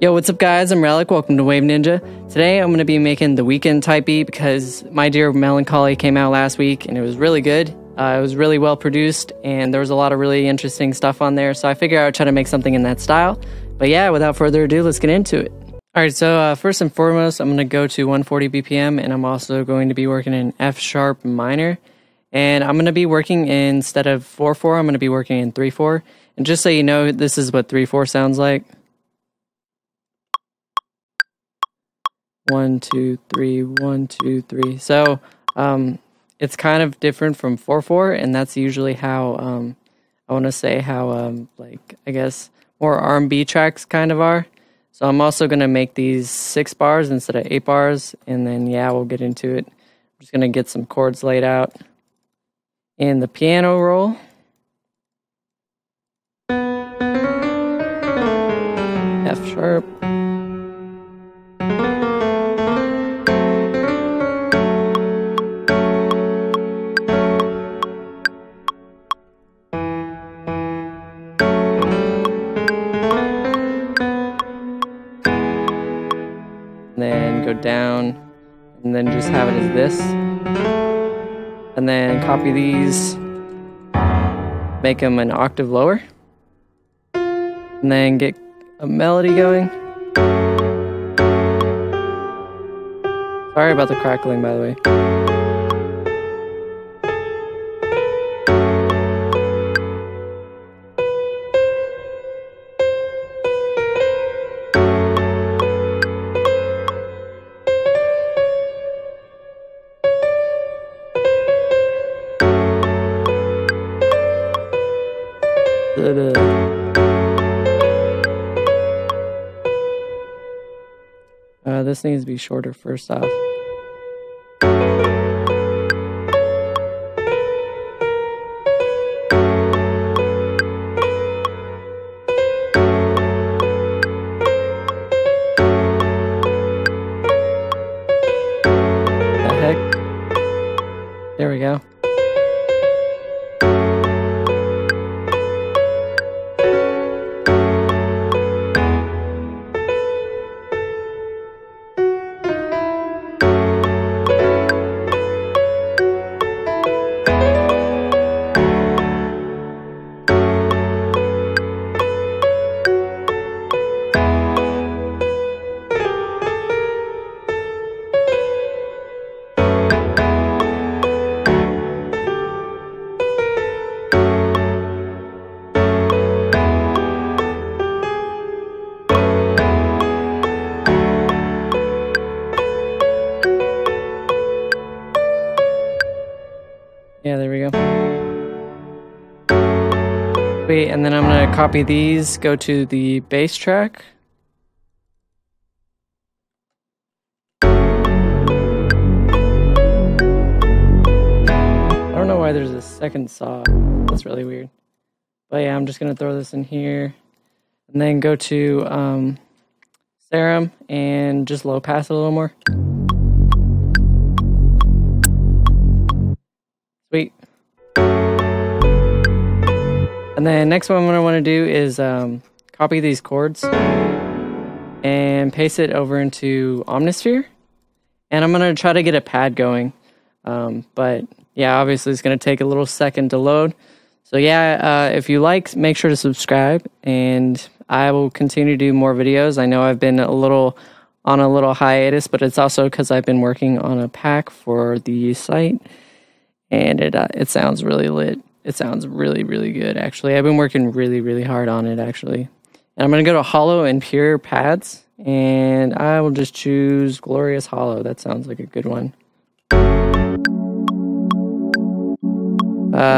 Yo, what's up guys, I'm RELIK, welcome to Wave Ninja. Today I'm going to be making the Weeknd type beat because My Dear Melancholy came out last week and it was really good. It was really well produced and there was a lot of really interesting stuff on there, so I figured I would try to make something in that style. But yeah, without further ado, let's get into it. Alright, so first and foremost, I'm going to go to 140 BPM and I'm also going to be working in F sharp minor. And I'm going to be working instead of 4/4, I'm going to be working in 3/4. And just so you know, this is what 3/4 sounds like. 1 2 3 1 2 3. So it's kind of different from 4/4, and that's usually how I want to say how like I guess more R&B tracks kind of are. So I'm also gonna make these 6 bars instead of 8 bars, and then yeah, we'll get into it. I'm just gonna get some chords laid out in the piano roll. F sharp. Then go down, and then just have it as this, and then copy these, make them an octave lower, and then get a melody going. Sorry about the crackling, by the way. This needs to be shorter first off. The heck? There we go. Yeah, there we go. Wait, and then I'm going to copy these, go to the bass track. I don't know why there's a second saw. That's really weird. But yeah, I'm just going to throw this in here. And then go to Serum and just low pass it a little more. Sweet. And then next one what I want to do is copy these chords and paste it over into Omnisphere. And I'm going to try to get a pad going. But yeah, obviously it's going to take a little second to load. So yeah, if you like, make sure to subscribe, and I will continue to do more videos. I know I've been on a little hiatus, but it's also because I've been working on a pack for the site. And it sounds really lit. It sounds really, really good, actually. I've been working really, really hard on it, actually. And I'm going to go to Hollow and Pure Pads. And I will just choose Glorious Hollow. That sounds like a good one.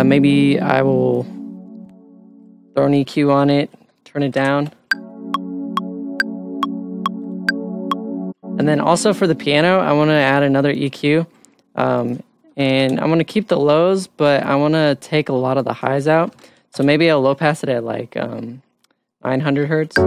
Maybe I will throw an EQ on it, turn it down. And then also for the piano, I want to add another EQ. And I'm going to keep the lows, but I want to take a lot of the highs out. So maybe I'll low pass it at like 900 hertz. So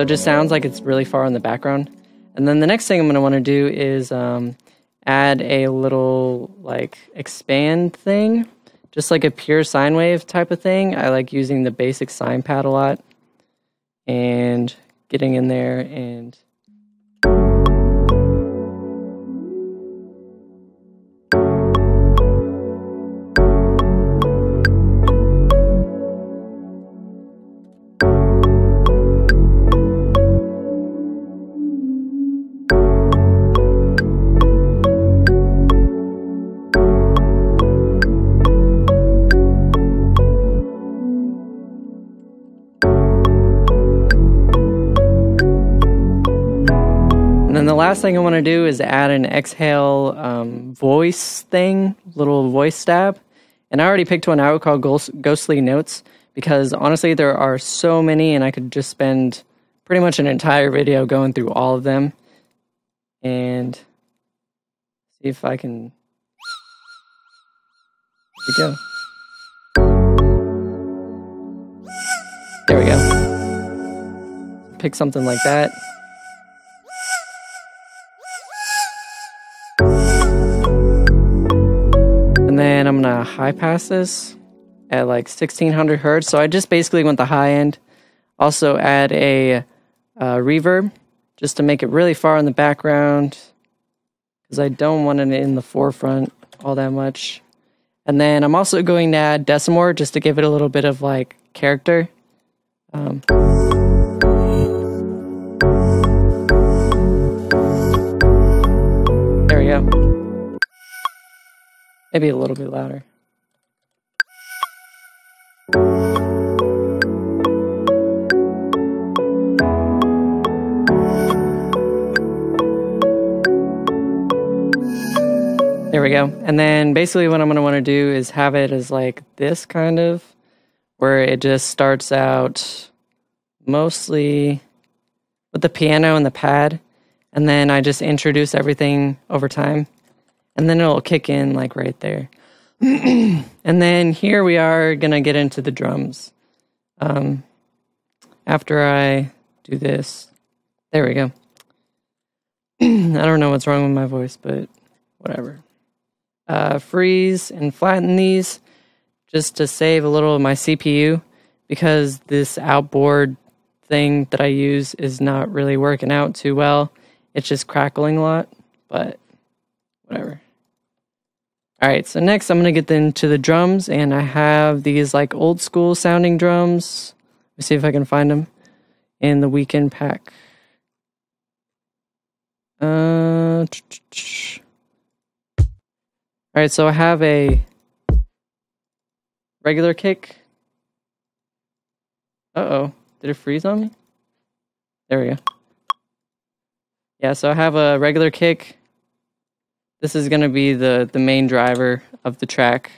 it just sounds like it's really far in the background. And then the next thing I'm going to want to do is add a little like expand thing, just like a pure sine wave type of thing. I like using the basic sine pad a lot. and getting in there and then the last thing I want to do is add an exhale voice thing, little voice stab. And I already picked one out called Ghostly Notes because honestly there are so many and I could just spend pretty much an entire video going through all of them. And see if I can... Here we go. There we go. Pick something like that. And then I'm gonna high pass this at like 1600 hertz. So I just basically went the high end. Also add a reverb just to make it really far in the background because I don't want it in the forefront all that much. And then I'm also going to add decimor just to give it a little bit of like character. There we go. Maybe a little bit louder. There we go. And then basically what I'm going to want to do is have it as like this kind of, where it just starts out mostly with the piano and the pad, and then I just introduce everything over time. And then it'll kick in like right there. And then here we are gonna get into the drums. After I do this, there we go. I don't know what's wrong with my voice, but whatever. Freeze and flatten these just to save a little of my CPU because this outboard thing that I use is not really working out too well. It's just crackling a lot, but whatever. Alright, so next I'm going to get into the drums, and I have these like old school sounding drums. Let me see if I can find them in the Weeknd pack. Alright, so I have a regular kick. Uh-oh, did it freeze on me? There we go. Yeah, so I have a regular kick. This is going to be the main driver of the track.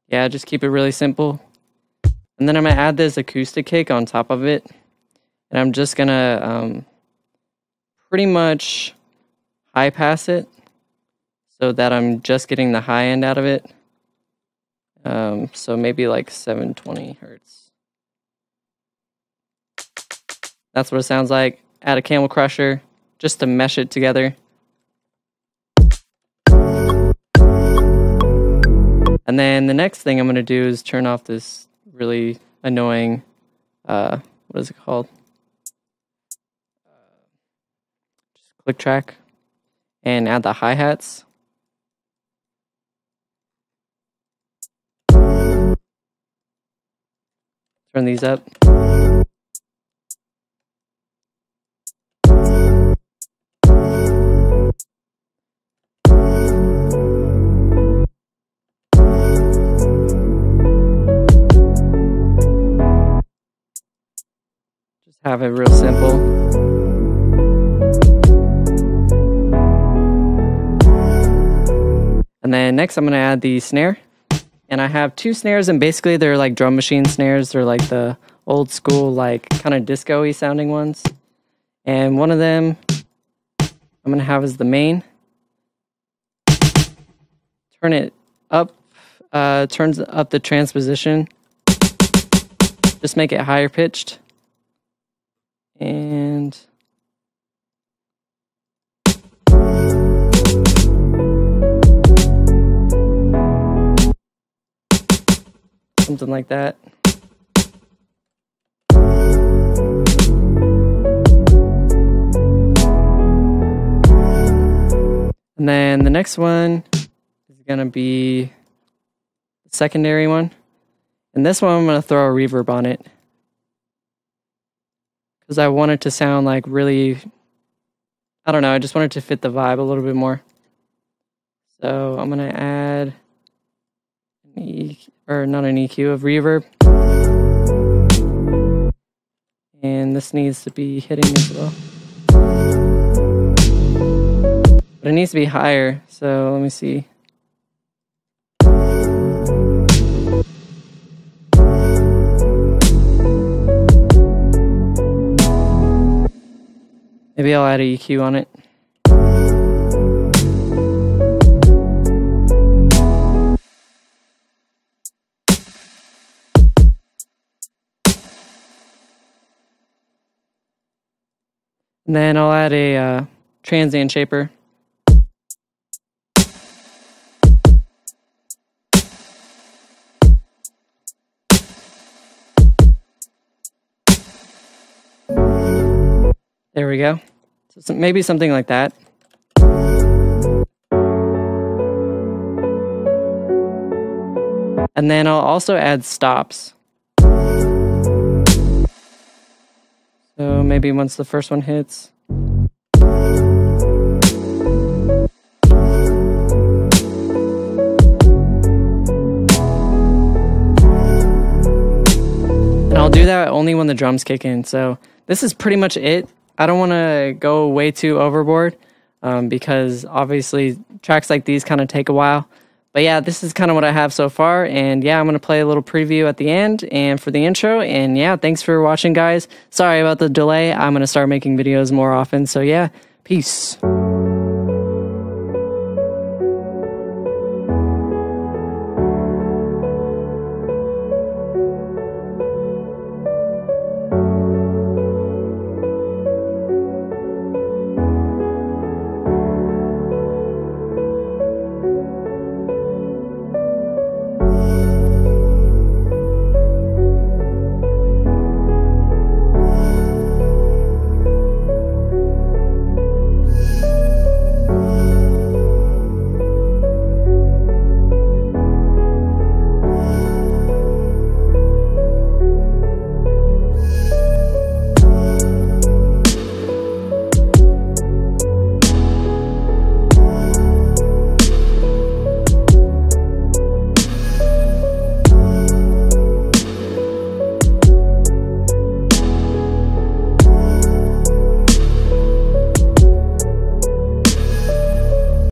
Yeah, just keep it really simple. And then I'm going to add this acoustic kick on top of it. And I'm just going to pretty much high pass it so that I'm just getting the high end out of it. So maybe like 720 hertz. That's what it sounds like. Add a camel crusher just to mesh it together. And then the next thing I'm going to do is turn off this really annoying, what is it called? Click track and add the hi-hats. Turn these up. Just have it real simple. And then next I'm going to add the snare. And I have two snares, and basically they're like drum machine snares. They're like the old school, like kind of disco-y sounding ones. And one of them I'm going to have as the main. Turn it up turns up the transposition. Just make it higher pitched. And something like that. And then the next one is going to be the secondary one. And this one I'm going to throw a reverb on it, because I want it to sound like really, I don't know, I just want it to fit the vibe a little bit more. So I'm going to add not an EQ, of reverb. And this needs to be hitting as well. But it needs to be higher, so let me see. Maybe I'll add an EQ on it. And then I'll add a transient shaper. There we go. So maybe something like that. And then I'll also add stops. So maybe once the first one hits. And I'll do that only when the drums kick in. So this is pretty much it. I don't want to go way too overboard because obviously tracks like these kind of take a while. But yeah, this is kind of what I have so far. And yeah, I'm going to play a little preview at the end and for the intro. And yeah, thanks for watching, guys. Sorry about the delay. I'm going to start making videos more often. So yeah, peace.